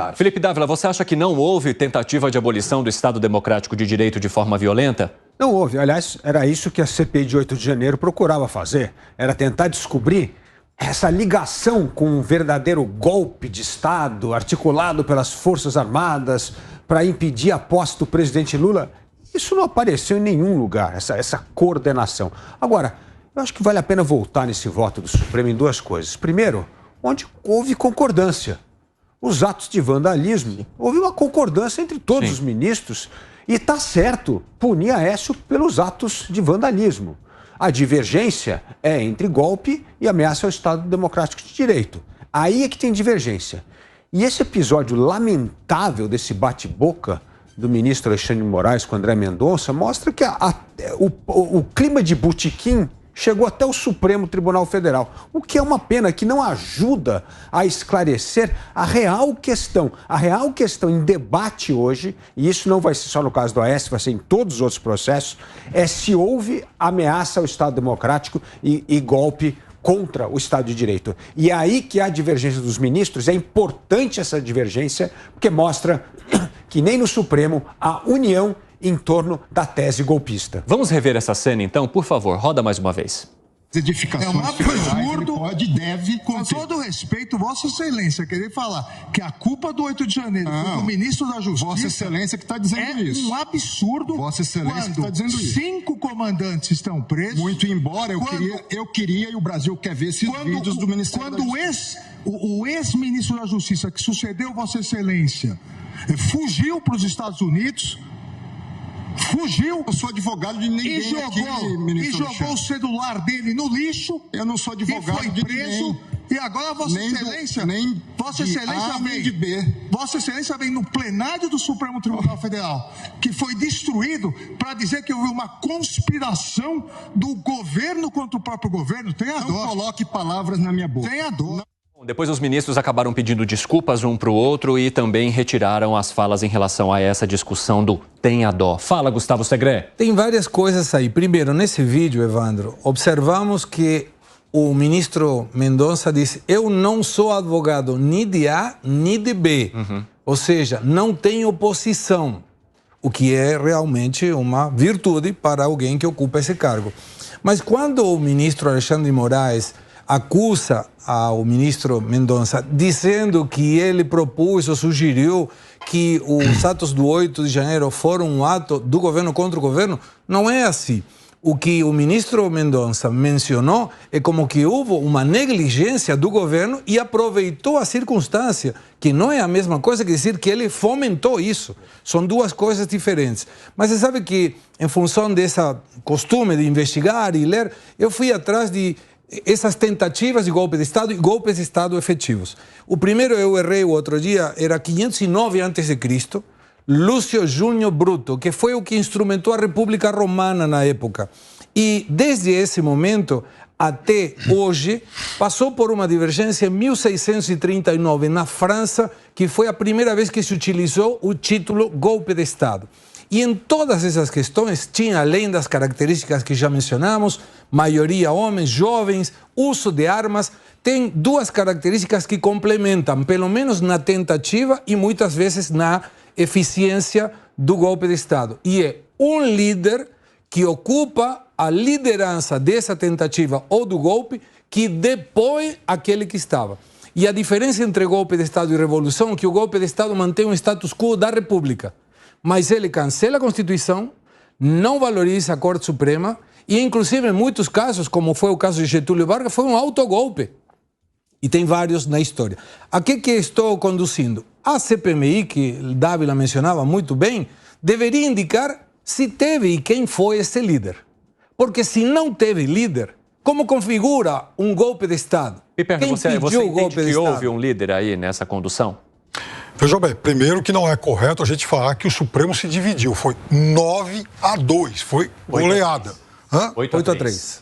Claro. Felipe Dávila, você acha que não houve tentativa de abolição do Estado Democrático de Direito de forma violenta? Não houve. Aliás, era isso que a CPI de 8 de janeiro procurava fazer. Era tentar descobrir essa ligação com um verdadeiro golpe de Estado articulado pelas Forças Armadas para impedir a posse do presidente Lula. Isso não apareceu em nenhum lugar, essa coordenação. Agora, eu acho que vale a pena voltar nesse voto do Supremo em duas coisas. Primeiro, onde houve concordância. Os atos de vandalismo, houve uma concordância entre todos os ministros e está certo punir Aécio pelos atos de vandalismo. A divergência é entre golpe e ameaça ao Estado Democrático de Direito. Aí é que tem divergência. E esse episódio lamentável desse bate-boca do ministro Alexandre de Moraes com André Mendonça mostra que o clima de botequim chegou até o Supremo Tribunal Federal, o que é uma pena, que não ajuda a esclarecer a real questão. A real questão em debate hoje, e isso não vai ser só no caso do Aécio, vai ser em todos os outros processos, é se houve ameaça ao Estado Democrático e golpe contra o Estado de Direito. E é aí que há divergência dos ministros, é importante essa divergência, porque mostra que nem no Supremo há união em torno da tese golpista. Vamos rever essa cena, então? Por favor, roda mais uma vez. Edificações é um absurdo, pode e deve conter. Com todo respeito, Vossa Excelência, querer falar que a culpa do 8 de janeiro foi do ministro da Justiça... Vossa Excelência que está dizendo isso. É um absurdo. Vossa Excelência que está dizendo isso. 5 comandantes estão presos... Muito embora, eu queria e o Brasil quer ver esses vídeos do Ministério da Justiça. O ex-ministro da Justiça, que sucedeu Vossa Excelência, fugiu para os Estados Unidos... Fugiu. Eu sou advogado de ninguém e jogou o celular dele no lixo. Eu não sou advogado de ninguém. E agora Vossa Excelência, Vossa Excelência vem no plenário do Supremo Tribunal Federal, que foi destruído, para dizer que houve uma conspiração do governo contra o próprio governo. Tenha dó. Não coloque palavras na minha boca. Tenha dó. Depois os ministros acabaram pedindo desculpas um para o outro e também retiraram as falas em relação a essa discussão do tenha dó. Fala, Gustavo Segré. Tem várias coisas aí. Primeiro, nesse vídeo, Evandro, observamos que o ministro Mendonça disse: eu não sou advogado nem de A nem de B. Ou seja, não tem oposição, o que é realmente uma virtude para alguém que ocupa esse cargo. Mas quando o ministro Alexandre de Moraes acusa ao ministro Mendonça, dizendo que ele propôs ou sugeriu que os atos do 8 de janeiro foram um ato do governo contra o governo, não é assim. O que o ministro Mendonça mencionou é como que houve uma negligência do governo e aproveitou a circunstância, que não é a mesma coisa que dizer que ele fomentou isso. São duas coisas diferentes. Mas você sabe que, em função desse costume de investigar e ler, eu fui atrás de essas tentativas de golpe de Estado e golpes de Estado efetivos. O primeiro, eu errei o outro dia, era 509 a.C., Lúcio Júnior Bruto, que foi o que instrumentou a República Romana na época. E desde esse momento até hoje, passou por uma divergência em 1639, na França, que foi a primeira vez que se utilizou o título golpe de Estado. E em todas essas questões, tinha, além das características que já mencionamos, maioria homens, jovens, uso de armas, tem duas características que complementam, pelo menos na tentativa e muitas vezes na eficiência do golpe de Estado. E é um líder que ocupa a liderança dessa tentativa ou do golpe, que depõe aquele que estava. E a diferença entre golpe de Estado e revolução é que o golpe de Estado mantém o status quo da República, mas ele cancela a Constituição, não valoriza a Corte Suprema e, inclusive, em muitos casos, como foi o caso de Getúlio Vargas, foi um autogolpe. E tem vários na história. A que estou conduzindo? A CPMI, que Dávila mencionava muito bem, deveria indicar se teve e quem foi esse líder. Porque se não teve líder, como configura um golpe de Estado? Piperno, você entende que houve um líder aí nessa condução? Veja bem, primeiro que não é correto a gente falar que o Supremo se dividiu. Foi 9-2, foi goleada. 8-3.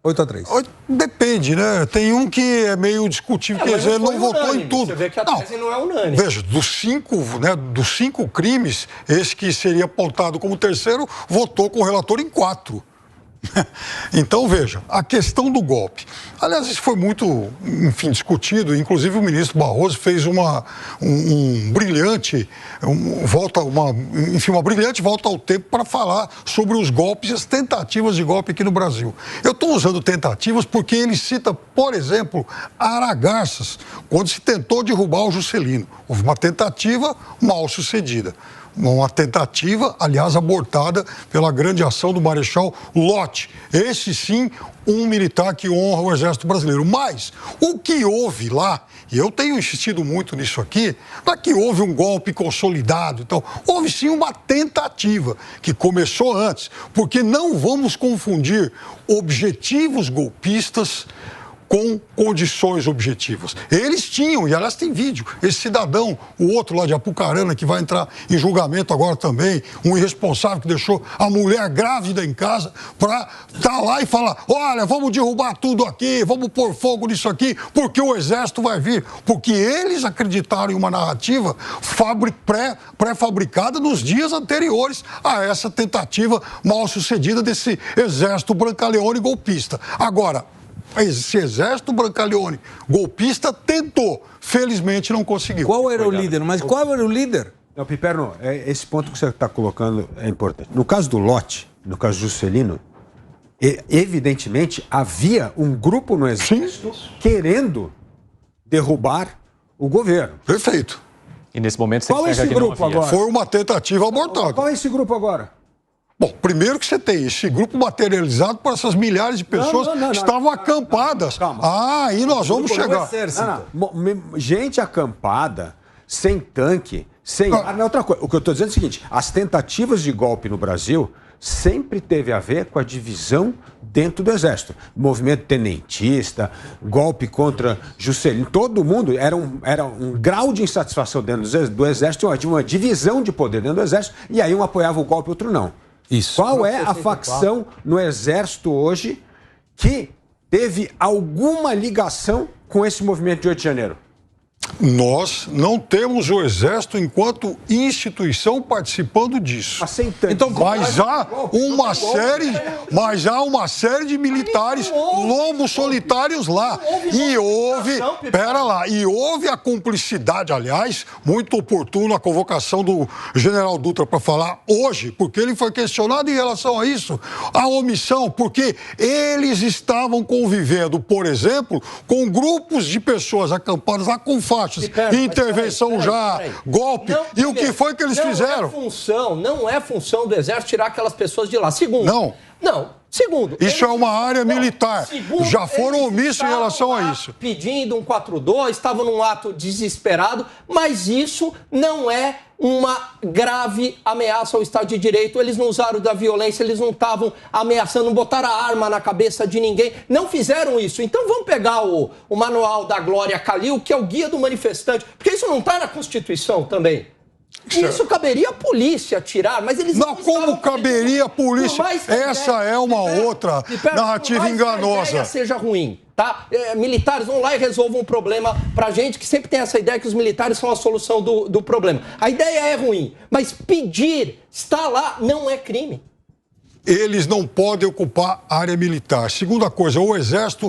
8-3. Depende, né? Tem um que é meio discutível, quer dizer, não votou em tudo. Você vê que a tese não é unânime. Veja, dos cinco crimes, esse que seria apontado como terceiro, votou com o relator em 4. Então, veja, a questão do golpe. Aliás, isso foi muito, enfim, discutido. Inclusive, o ministro Barroso fez uma brilhante volta ao tempo para falar sobre os golpes e as tentativas de golpe aqui no Brasil. Eu estou usando tentativas porque ele cita, por exemplo, Aragarças, quando se tentou derrubar o Juscelino. Houve uma tentativa mal sucedida. Uma tentativa, aliás, abortada pela grande ação do Marechal Lott. Esse, sim, um militar que honra o Exército Brasileiro. Mas o que houve lá, e eu tenho insistido muito nisso aqui, não é que houve um golpe consolidado. Então, houve, sim, uma tentativa que começou antes. Porque não vamos confundir objetivos golpistas com condições objetivas. Eles tinham, e aliás tem vídeo, esse cidadão, o outro lá de Apucarana, que vai entrar em julgamento agora também, um irresponsável que deixou a mulher grávida em casa para estar lá e falar, olha, vamos derrubar tudo aqui, vamos pôr fogo nisso aqui, porque o Exército vai vir. Porque eles acreditaram em uma narrativa pré-fabricada nos dias anteriores a essa tentativa mal sucedida desse Exército Brancaleone golpista. Agora, esse Exército Brancaleone golpista tentou, felizmente não conseguiu. Qual era o líder? Mas qual era o líder? Não, Piperno, esse ponto que você está colocando é importante. No caso do Lott, no caso do Juscelino, evidentemente havia um grupo no Exército querendo derrubar o governo. Perfeito. E nesse momento você Qual é esse grupo agora? Foi uma tentativa abortada. Qual é esse grupo agora? Bom, primeiro que você tem esse grupo materializado por essas milhares de pessoas que estavam acampadas. Calma. Aí nós vamos chegar. Gente acampada, sem tanque, sem arma, é outra coisa. O que eu estou dizendo é o seguinte, as tentativas de golpe no Brasil sempre teve a ver com a divisão dentro do Exército. Movimento tenentista, golpe contra Juscelino, todo mundo era um grau de insatisfação dentro do Exército, uma divisão de poder dentro do Exército, e aí um apoiava o golpe e outro não. Isso. Qual é a facção no Exército hoje que teve alguma ligação com esse movimento de 8 de janeiro? Nós não temos o Exército enquanto instituição participando disso. Então, mas há uma série de militares lobos solitários lá. E houve a cumplicidade, aliás, muito oportuna a convocação do general Dutra para falar hoje, porque ele foi questionado em relação a isso, a omissão, porque eles estavam convivendo, por exemplo, com grupos de pessoas acampadas lá com faixas, intervenção golpe. E o que foi que eles fizeram? Não é função do Exército tirar aquelas pessoas de lá. Segundo. Segundo. Isso é uma área militar. Já foram omissos em relação a isso. Pedindo um 4-2, estavam num ato desesperado, mas isso não é uma grave ameaça ao Estado de Direito. Eles não usaram da violência, eles não estavam ameaçando, não botaram a arma na cabeça de ninguém, não fizeram isso. Então vamos pegar o Manual da Glória Calil, que é o guia do manifestante, porque isso não está na Constituição também. Isso caberia à polícia tirar, mas eles não. Como caberia a polícia? Essa é uma outra narrativa enganosa. A ideia seja ruim, tá? Militares vão lá e resolvam um problema pra gente, que sempre tem essa ideia que os militares são a solução do problema. A ideia é ruim, mas pedir, estar lá, não é crime. Eles não podem ocupar área militar. Segunda coisa, o Exército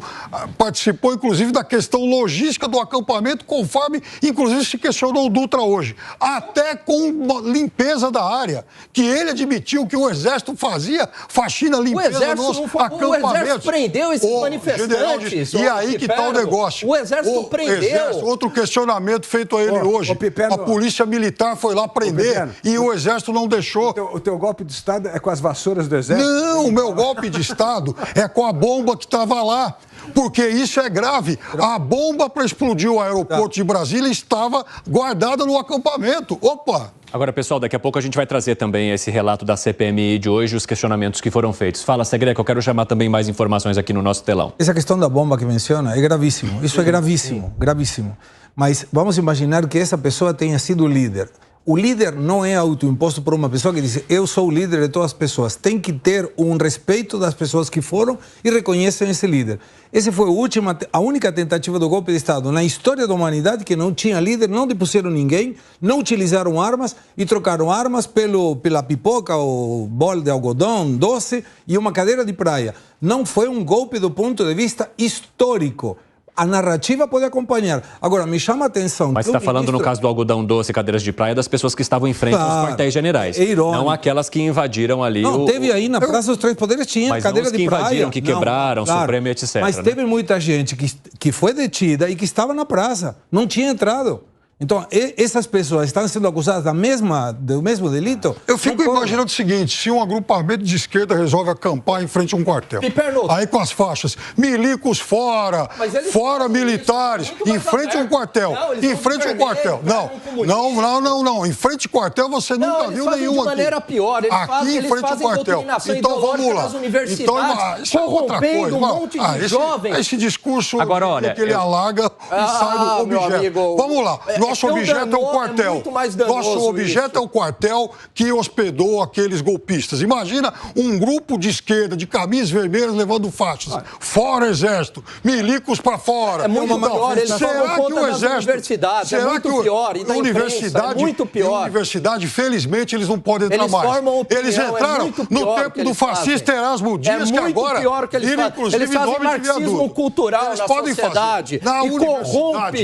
participou, inclusive, da questão logística do acampamento, conforme, inclusive, se questionou o Dutra hoje. Até com limpeza da área, que ele admitiu que o Exército fazia faxina, limpeza nos acampamentos. O Exército prendeu esses manifestantes. E aí que está o negócio. O Exército prendeu. Outro questionamento feito a ele hoje. A polícia militar foi lá prender e o Exército não deixou. O teu golpe de Estado é com as vassouras do Exército? Não, o meu golpe de Estado é com a bomba que estava lá, porque isso é grave. A bomba para explodir o aeroporto de Brasília estava guardada no acampamento. Opa! Agora, pessoal, daqui a pouco a gente vai trazer também esse relato da CPMI de hoje, os questionamentos que foram feitos. Fala, Segredo, eu quero chamar também mais informações aqui no nosso telão. Essa questão da bomba que menciona é gravíssimo. Isso é gravíssimo, gravíssimo. Mas vamos imaginar que essa pessoa tenha sido líder. O líder não é autoimposto por uma pessoa que diz eu sou o líder de todas as pessoas. Tem que ter um respeito das pessoas que foram e reconhecem esse líder. Essa foi a única tentativa do golpe de Estado na história da humanidade que não tinha líder, não depuseram ninguém, não utilizaram armas e trocaram armas pela pipoca, o bolo de algodão doce e uma cadeira de praia. Não foi um golpe do ponto de vista histórico. A narrativa pode acompanhar. Agora, me chama a atenção... Mas você está falando, no caso do algodão doce e cadeiras de praia, das pessoas que estavam em frente aos quartéis generais. É irônico. Não aquelas que invadiram ali Não, teve aí na Praça dos Três Poderes, tinha cadeira de praia. Mas invadiram, que quebraram, claro. Supremo, etc. Mas teve muita gente que foi detida e que estava na praça. Não tinha entrado. Então, essas pessoas estão sendo acusadas do mesmo delito? Eu fico imaginando o seguinte, se um agrupamento de esquerda resolve acampar em frente a um quartel, aí com as faixas, milicos fora, fora militares, em frente a um quartel, em frente a um quartel. Não, em frente ao quartel você nunca viu nenhum de maneira pior. Aqui em frente ao quartel. Então vamos lá. Então, isso é outra coisa. Esse discurso que ele alaga e sai do objeto. Vamos lá. Nosso objeto é o quartel. Nosso objeto é o quartel que hospedou aqueles golpistas. Imagina um grupo de esquerda, de camisas vermelhas, levando faixas. Fora exército. Milicos para fora. É muito pior. Eles será que o exército... É muito pior. E na universidade, é muito pior. Universidade, felizmente, eles não podem entrar mais. Eles entraram no tempo do fascista Erasmo Dias, que agora... Pior que eles fazem. Eles fazem marxismo cultural na sociedade. E corrompe